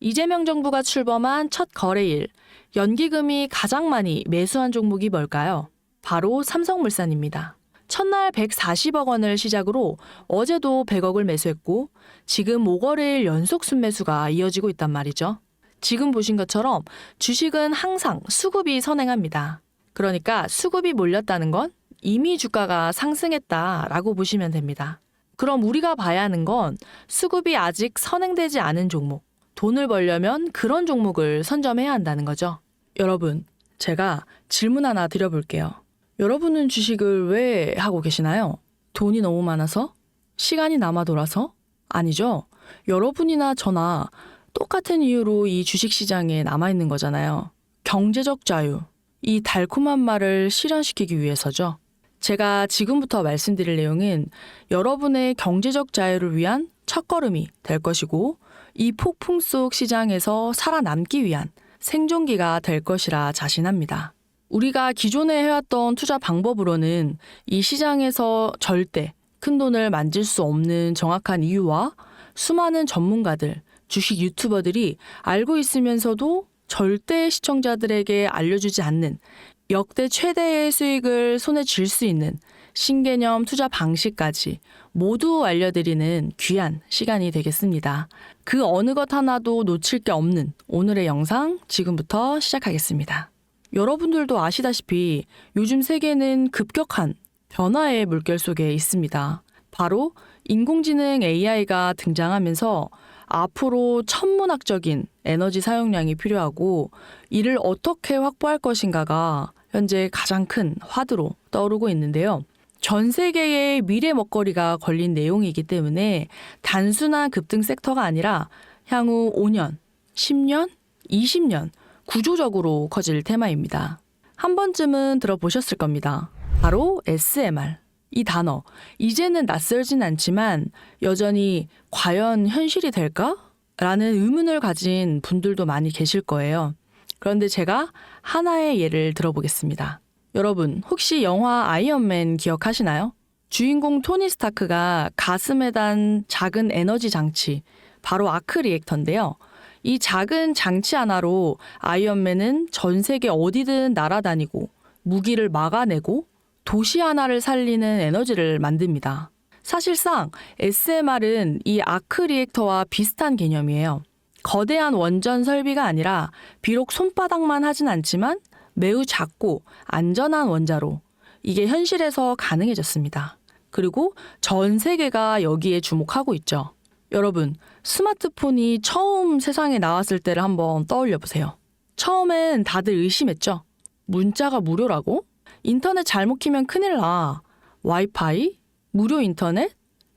이재명 정부가 출범한 첫 거래일, 연기금이 가장 많이 매수한 종목이 뭘까요? 바로 삼성물산입니다. 첫날 140억 원을 시작으로 어제도 100억을 매수했고 지금 5거래일 연속 순매수가 이어지고 있단 말이죠. 지금 보신 것처럼 주식은 항상 수급이 선행합니다. 그러니까 수급이 몰렸다는 건 이미 주가가 상승했다라고 보시면 됩니다. 그럼 우리가 봐야 하는 건 수급이 아직 선행되지 않은 종목, 돈을 벌려면 그런 종목을 선점해야 한다는 거죠. 여러분, 제가 질문 하나 드려볼게요. 여러분은 주식을 왜 하고 계시나요? 돈이 너무 많아서? 시간이 남아 돌아서? 아니죠. 여러분이나 저나 똑같은 이유로 이 주식시장에 남아있는 거잖아요. 경제적 자유, 이 달콤한 말을 실현시키기 위해서죠. 제가 지금부터 말씀드릴 내용은 여러분의 경제적 자유를 위한 첫걸음이 될 것이고 이 폭풍 속 시장에서 살아남기 위한 생존기가 될 것이라 자신합니다. 우리가 기존에 해왔던 투자 방법으로는 이 시장에서 절대 큰 돈을 만질 수 없는 정확한 이유와 수많은 전문가들, 주식 유튜버들이 알고 있으면서도 절대 시청자들에게 알려주지 않는 역대 최대의 수익을 손에 쥘 수 있는 신개념 투자 방식까지 모두 알려드리는 귀한 시간이 되겠습니다. 그 어느 것 하나도 놓칠 게 없는 오늘의 영상 지금부터 시작하겠습니다. 여러분들도 아시다시피 요즘 세계는 급격한 변화의 물결 속에 있습니다. 바로 인공지능 AI가 등장하면서 앞으로 천문학적인 에너지 사용량이 필요하고 이를 어떻게 확보할 것인가가 현재 가장 큰 화두로 떠오르고 있는데요. 전 세계의 미래 먹거리가 걸린 내용이기 때문에 단순한 급등 섹터가 아니라 향후 5년, 10년, 20년 구조적으로 커질 테마입니다. 한 번쯤은 들어보셨을 겁니다. 바로 SMR. 이 단어, 이제는 낯설진 않지만 여전히 과연 현실이 될까? 라는 의문을 가진 분들도 많이 계실 거예요. 그런데 제가 하나의 예를 들어보겠습니다. 여러분, 혹시 영화 아이언맨 기억하시나요? 주인공 토니 스타크가 가슴에 단 작은 에너지 장치, 바로 아크 리액터인데요. 이 작은 장치 하나로 아이언맨은 전 세계 어디든 날아다니고 무기를 막아내고 도시 하나를 살리는 에너지를 만듭니다. 사실상 SMR은 이 아크 리액터와 비슷한 개념이에요. 거대한 원전 설비가 아니라 비록 손바닥만 하진 않지만 매우 작고 안전한 원자로 이게 현실에서 가능해졌습니다. 그리고 전 세계가 여기에 주목하고 있죠. 여러분, 스마트폰이 처음 세상에 나왔을 때를 한번 떠올려 보세요. 처음엔 다들 의심했죠. 문자가 무료라고? 인터넷 잘못 키면 큰일 나. 와이파이? 무료 인터넷?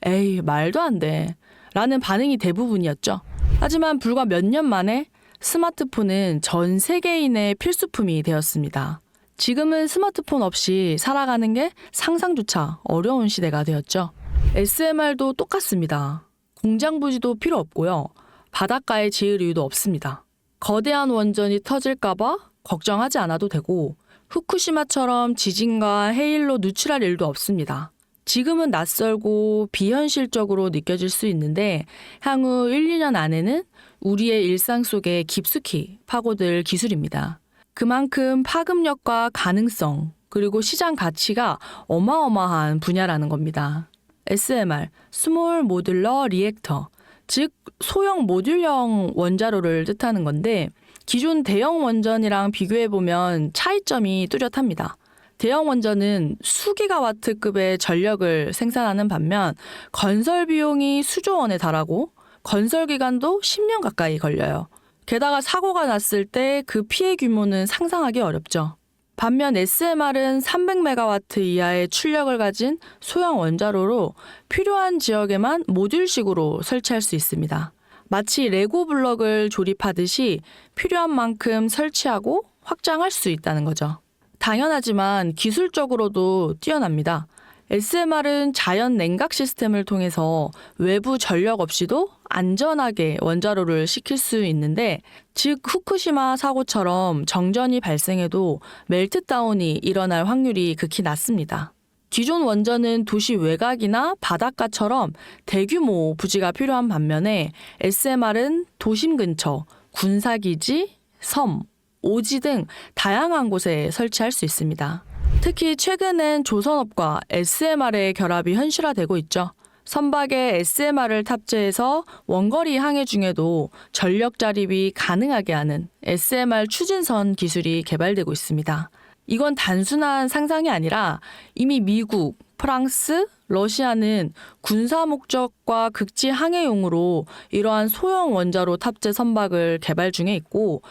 에이, 말도 안 돼. 라는 반응이 대부분이었죠. 하지만 불과 몇 년 만에 스마트폰은 전 세계인의 필수품이 되었습니다. 지금은 스마트폰 없이 살아가는 게 상상조차 어려운 시대가 되었죠. SMR도 똑같습니다. 공장 부지도 필요 없고요. 바닷가에 지을 이유도 없습니다. 거대한 원전이 터질까봐 걱정하지 않아도 되고 후쿠시마처럼 지진과 해일로 누출할 일도 없습니다. 지금은 낯설고 비현실적으로 느껴질 수 있는데 향후 1, 2년 안에는 우리의 일상 속에 깊숙이 파고들 기술입니다. 그만큼 파급력과 가능성 그리고 시장 가치가 어마어마한 분야라는 겁니다. SMR, 스몰 모듈러 리액터, 즉 소형 모듈형 원자로를 뜻하는 건데 기존 대형 원전이랑 비교해보면 차이점이 뚜렷합니다. 대형 원전은 수기가와트급의 전력을 생산하는 반면 건설 비용이 수조 원에 달하고 건설 기간도 10년 가까이 걸려요. 게다가 사고가 났을 때 그 피해 규모는 상상하기 어렵죠. 반면 SMR은 300메가와트 이하의 출력을 가진 소형 원자로로 필요한 지역에만 모듈식으로 설치할 수 있습니다. 마치 레고 블럭을 조립하듯이 필요한 만큼 설치하고 확장할 수 있다는 거죠. 당연하지만 기술적으로도 뛰어납니다. SMR은 자연 냉각 시스템을 통해서 외부 전력 없이도 안전하게 원자로를 식힐 수 있는데 즉 후쿠시마 사고처럼 정전이 발생해도 멜트다운이 일어날 확률이 극히 낮습니다. 기존 원전은 도시 외곽이나 바닷가처럼 대규모 부지가 필요한 반면에 SMR은 도심 근처, 군사기지, 섬, 오지 등 다양한 곳에 설치할 수 있습니다. 특히 최근엔 조선업과 SMR의 결합이 현실화되고 있죠. 선박에 SMR을 탑재해서 원거리 항해 중에도 전력 자립이 가능하게 하는 SMR 추진선 기술이 개발되고 있습니다. 이건 단순한 상상이 아니라 이미 미국, 프랑스, 러시아는 군사 목적과 극지 항해용으로 이러한 소형 원자로 탑재 선박을 개발 중에 있고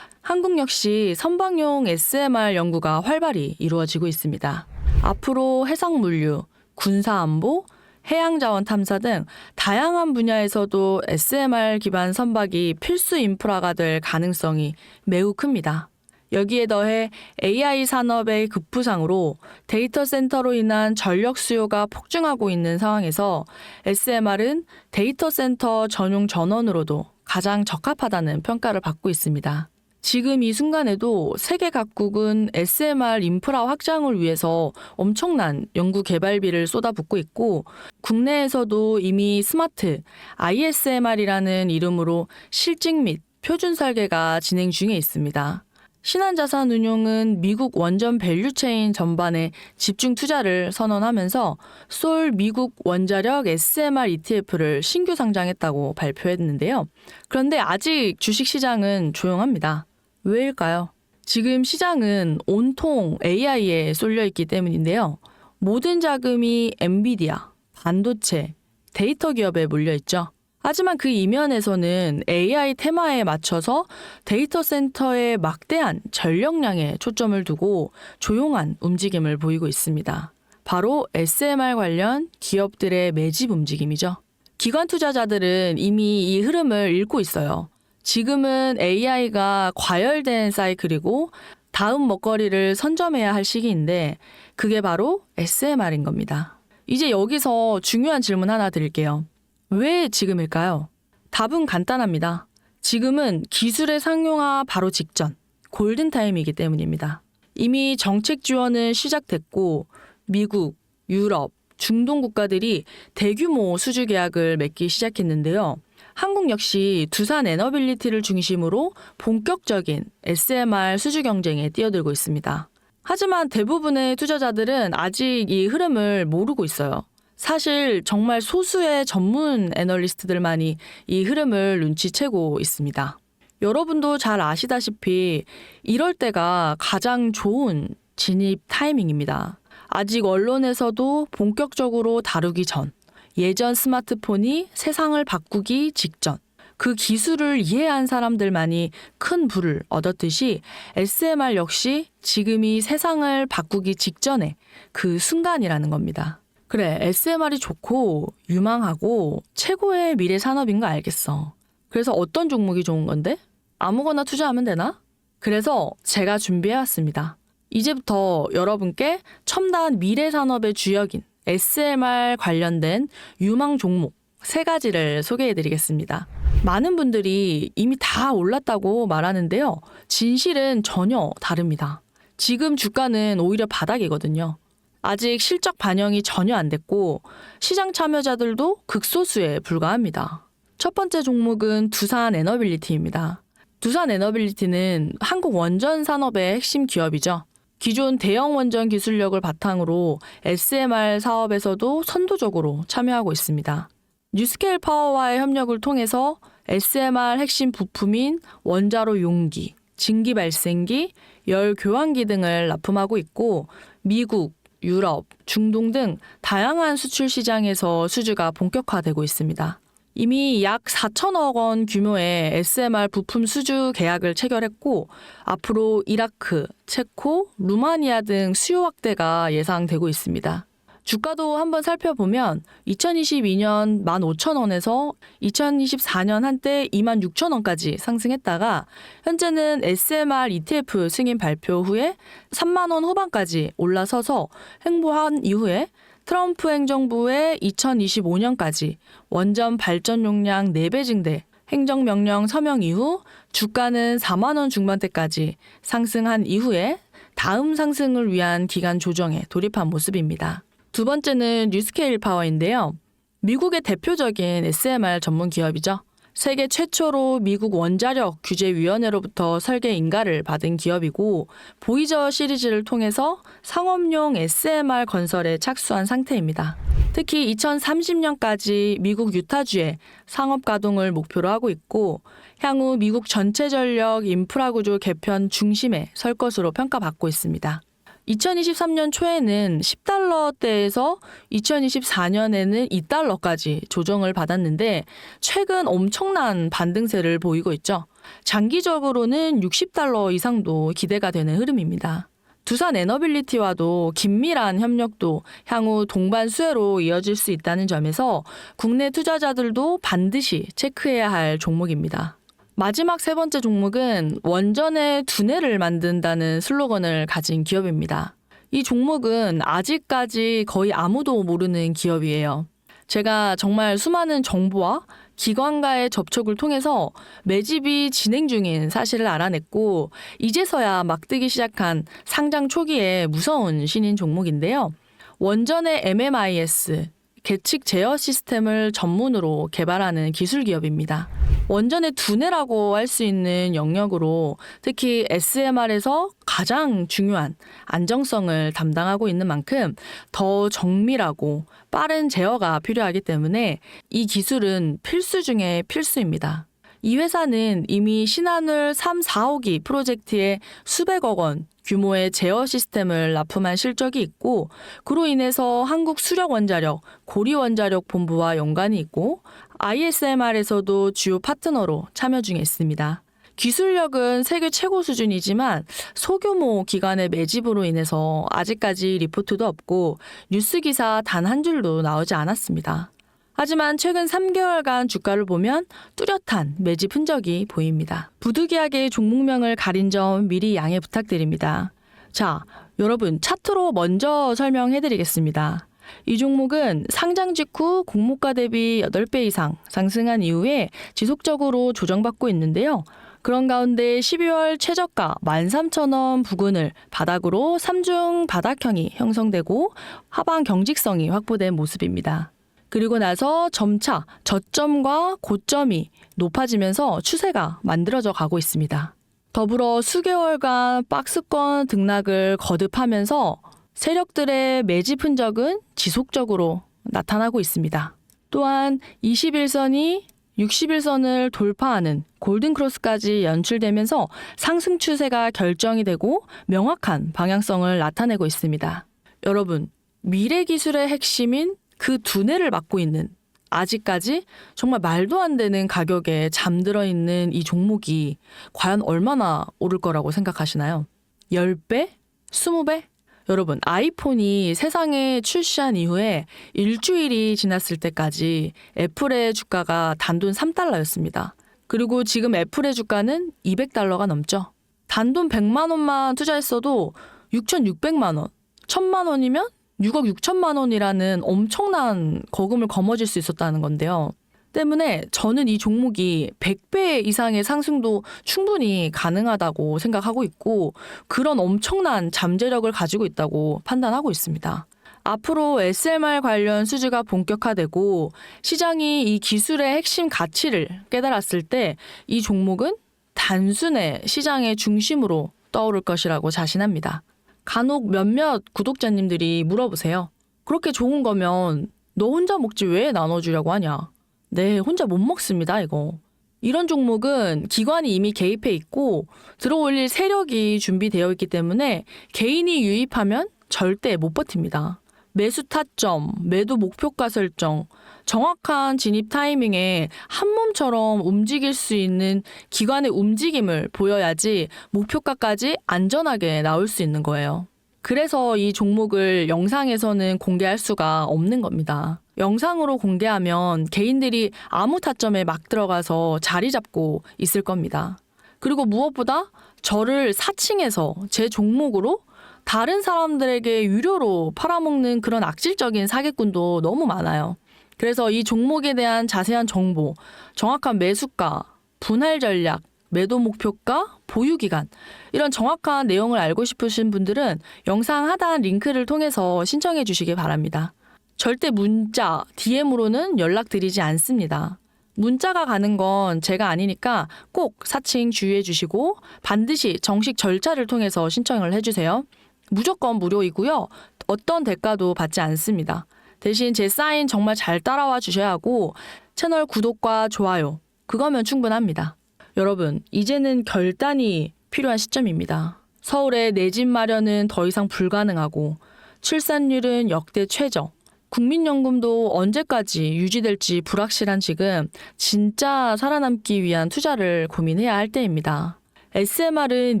한국 역시 선박용 SMR 연구가 활발히 이루어지고 있습니다. 앞으로 해상물류, 군사안보, 해양자원 탐사 등 다양한 분야에서도 SMR 기반 선박이 필수 인프라가 될 가능성이 매우 큽니다. 여기에 더해 AI 산업의 급부상으로 데이터 센터로 인한 전력 수요가 폭증하고 있는 상황에서 SMR은 데이터 센터 전용 전원으로도 가장 적합하다는 평가를 받고 있습니다. 지금 이 순간에도 세계 각국은 SMR 인프라 확장을 위해서 엄청난 연구 개발비를 쏟아붓고 있고 국내에서도 이미 스마트 ISMR이라는 이름으로 실증 및 표준 설계가 진행 중에 있습니다. 신한자산운용은 미국 원전 밸류체인 전반에 집중 투자를 선언하면서 솔 미국 원자력 SMR ETF를 신규 상장했다고 발표했는데요. 그런데 아직 주식시장은 조용합니다. 왜일까요? 지금 시장은 온통 AI에 쏠려있기 때문인데요. 모든 자금이 엔비디아, 반도체, 데이터 기업에 몰려있죠. 하지만 그 이면에서는 AI 테마에 맞춰서 데이터 센터의 막대한 전력량에 초점을 두고 조용한 움직임을 보이고 있습니다. 바로 SMR 관련 기업들의 매집 움직임이죠. 기관 투자자들은 이미 이 흐름을 읽고 있어요. 지금은 AI가 과열된 사이클이고 다음 먹거리를 선점해야 할 시기인데 그게 바로 SMR인 겁니다. 이제 여기서 중요한 질문 하나 드릴게요. 왜 지금일까요? 답은 간단합니다. 지금은 기술의 상용화 바로 직전, 골든타임이기 때문입니다. 이미 정책 지원은 시작됐고 미국, 유럽, 중동 국가들이 대규모 수주 계약을 맺기 시작했는데요. 한국 역시 두산 에너빌리티를 중심으로 본격적인 SMR 수주 경쟁에 뛰어들고 있습니다. 하지만 대부분의 투자자들은 아직 이 흐름을 모르고 있어요. 사실 정말 소수의 전문 애널리스트들만이 이 흐름을 눈치채고 있습니다. 여러분도 잘 아시다시피 이럴 때가 가장 좋은 진입 타이밍입니다. 아직 언론에서도 본격적으로 다루기 전, 예전 스마트폰이 세상을 바꾸기 직전, 그 기술을 이해한 사람들만이 큰 부를 얻었듯이 SMR 역시 지금이 세상을 바꾸기 직전의 그 순간이라는 겁니다. 그래, SMR이 좋고 유망하고 최고의 미래 산업인 거 알겠어. 그래서 어떤 종목이 좋은 건데? 아무거나 투자하면 되나? 그래서 제가 준비해왔습니다. 이제부터 여러분께 첨단 미래 산업의 주역인 SMR 관련된 유망 종목 3가지를 소개해드리겠습니다. 많은 분들이 이미 다 올랐다고 말하는데요. 진실은 전혀 다릅니다. 지금 주가는 오히려 바닥이거든요. 아직 실적 반영이 전혀 안 됐고 시장 참여자들도 극소수에 불과합니다. 첫 번째 종목은 두산 에너빌리티입니다. 두산 에너빌리티는 한국 원전 산업의 핵심 기업이죠. 기존 대형 원전 기술력을 바탕으로 SMR 사업에서도 선도적으로 참여하고 있습니다. 뉴스케일 파워와의 협력을 통해서 SMR 핵심 부품인 원자로 용기, 증기 발생기, 열 교환기 등을 납품하고 있고 미국, 유럽, 중동 등 다양한 수출 시장에서 수주가 본격화되고 있습니다. 이미 약 4천억 원 규모의 SMR 부품 수주 계약을 체결했고 앞으로 이라크, 체코, 루마니아 등 수요 확대가 예상되고 있습니다. 주가도 한번 살펴보면 2022년 15,000원에서 2024년 한때 26,000원까지 상승했다가 현재는 SMR ETF 승인 발표 후에 3만 원 후반까지 올라서서 횡보한 이후에 트럼프 행정부의 2025년까지 원전 발전 용량 4배 증대 행정명령 서명 이후 주가는 4만 원 중반대까지 상승한 이후에 다음 상승을 위한 기간 조정에 돌입한 모습입니다. 두 번째는 뉴스케일 파워인데요. 미국의 대표적인 SMR 전문 기업이죠. 세계 최초로 미국 원자력 규제위원회로부터 설계 인가를 받은 기업이고 보이저 시리즈를 통해서 상업용 SMR 건설에 착수한 상태입니다. 특히 2030년까지 미국 유타주에 상업 가동을 목표로 하고 있고 향후 미국 전체 전력 인프라 구조 개편 중심에 설 것으로 평가받고 있습니다. 2023년 초에는 10달러대에서 2024년에는 2달러까지 조정을 받았는데 최근 엄청난 반등세를 보이고 있죠. 장기적으로는 60달러 이상도 기대가 되는 흐름입니다. 두산 에너빌리티와도 긴밀한 협력도 향후 동반 수혜로 이어질 수 있다는 점에서 국내 투자자들도 반드시 체크해야 할 종목입니다. 마지막 세 번째 종목은 원전의 두뇌를 만든다는 슬로건을 가진 기업입니다. 이 종목은 아직까지 거의 아무도 모르는 기업이에요. 제가 정말 수많은 정보와 기관과의 접촉을 통해서 매집이 진행 중인 사실을 알아냈고 이제서야 막 뜨기 시작한 상장 초기에 무서운 신인 종목인데요. 원전의 MMIS, 계측 제어 시스템을 전문으로 개발하는 기술 기업입니다. 원전의 두뇌라고 할 수 있는 영역으로 특히 SMR에서 가장 중요한 안정성을 담당하고 있는 만큼 더 정밀하고 빠른 제어가 필요하기 때문에 이 기술은 필수 중에 필수입니다. 이 회사는 이미 신한울 3, 4호기 프로젝트에 수백억 원 규모의 제어 시스템을 납품한 실적이 있고 그로 인해서 한국수력원자력, 고리원자력 본부와 연관이 있고 ISMR에서도 주요 파트너로 참여 중에 있습니다. 기술력은 세계 최고 수준이지만 소규모 기관의 매집으로 인해서 아직까지 리포트도 없고 뉴스 기사 단 한 줄도 나오지 않았습니다. 하지만 최근 3개월간 주가를 보면 뚜렷한 매집 흔적이 보입니다. 부득이하게 종목명을 가린 점 미리 양해 부탁드립니다. 자, 여러분 차트로 먼저 설명해드리겠습니다. 이 종목은 상장 직후 공모가 대비 8배 이상 상승한 이후에 지속적으로 조정받고 있는데요. 그런 가운데 12월 최저가 13,000원 부근을 바닥으로 3중 바닥형이 형성되고 하방 경직성이 확보된 모습입니다. 그리고 나서 점차 저점과 고점이 높아지면서 추세가 만들어져 가고 있습니다. 더불어 수개월간 박스권 등락을 거듭하면서 세력들의 매집 흔적은 지속적으로 나타나고 있습니다. 또한 21선이 60일선을 돌파하는 골든크로스까지 연출되면서 상승 추세가 결정이 되고 명확한 방향성을 나타내고 있습니다. 여러분, 미래 기술의 핵심인 그 두뇌를 맡고 있는 아직까지 정말 말도 안 되는 가격에 잠들어 있는 이 종목이 과연 얼마나 오를 거라고 생각하시나요? 10배? 20배? 여러분, 아이폰이 세상에 출시한 이후에 일주일이 지났을 때까지 애플의 주가가 단돈 3달러였습니다. 그리고 지금 애플의 주가는 200달러가 넘죠. 단돈 100만 원만 투자했어도 6,600만 원, 1,000만 원이면 6억 6천만 원이라는 엄청난 거금을 거머쥘 수 있었다는 건데요. 때문에 저는 이 종목이 100배 이상의 상승도 충분히 가능하다고 생각하고 있고 그런 엄청난 잠재력을 가지고 있다고 판단하고 있습니다. 앞으로 SMR 관련 수주가 본격화되고 시장이 이 기술의 핵심 가치를 깨달았을 때 이 종목은 단순의 시장의 중심으로 떠오를 것이라고 자신합니다. 간혹 몇몇 구독자님들이 물어보세요. 그렇게 좋은 거면 너 혼자 먹지 왜 나눠주려고 하냐? 네, 혼자 못 먹습니다, 이거. 이런 종목은 기관이 이미 개입해 있고 들어올릴 세력이 준비되어 있기 때문에 개인이 유입하면 절대 못 버팁니다. 매수 타점, 매도 목표가 설정, 정확한 진입 타이밍에 한 몸처럼 움직일 수 있는 기관의 움직임을 보여야지 목표가까지 안전하게 나올 수 있는 거예요. 그래서 이 종목을 영상에서는 공개할 수가 없는 겁니다. 영상으로 공개하면 개인들이 아무 타점에 막 들어가서 자리 잡고 있을 겁니다. 그리고 무엇보다 저를 사칭해서 제 종목으로 다른 사람들에게 유료로 팔아먹는 그런 악질적인 사기꾼도 너무 많아요. 그래서 이 종목에 대한 자세한 정보, 정확한 매수가, 분할 전략, 매도 목표가, 보유 기간 이런 정확한 내용을 알고 싶으신 분들은 영상 하단 링크를 통해서 신청해 주시기 바랍니다. 절대 문자, DM으로는 연락드리지 않습니다. 문자가 가는 건 제가 아니니까 꼭 사칭 주의해 주시고 반드시 정식 절차를 통해서 신청을 해주세요. 무조건 무료이고요. 어떤 대가도 받지 않습니다. 대신 제 사인 정말 잘 따라와 주셔야 하고 채널 구독과 좋아요, 그거면 충분합니다. 여러분, 이제는 결단이 필요한 시점입니다. 서울의 내 집 마련은 더 이상 불가능하고 출산율은 역대 최저, 국민연금도 언제까지 유지될지 불확실한 지금 진짜 살아남기 위한 투자를 고민해야 할 때입니다. SMR은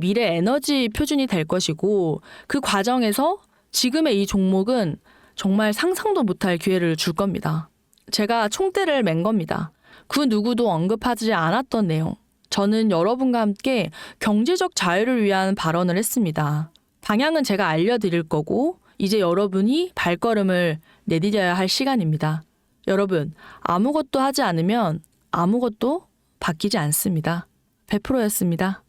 미래 에너지 표준이 될 것이고 그 과정에서 지금의 이 종목은 정말 상상도 못할 기회를 줄 겁니다. 제가 총대를 맨 겁니다. 그 누구도 언급하지 않았던 내용. 저는 여러분과 함께 경제적 자유를 위한 발언을 했습니다. 방향은 제가 알려드릴 거고 이제 여러분이 발걸음을 내디뎌야 할 시간입니다. 여러분, 아무것도 하지 않으면 아무것도 바뀌지 않습니다. 100%였습니다.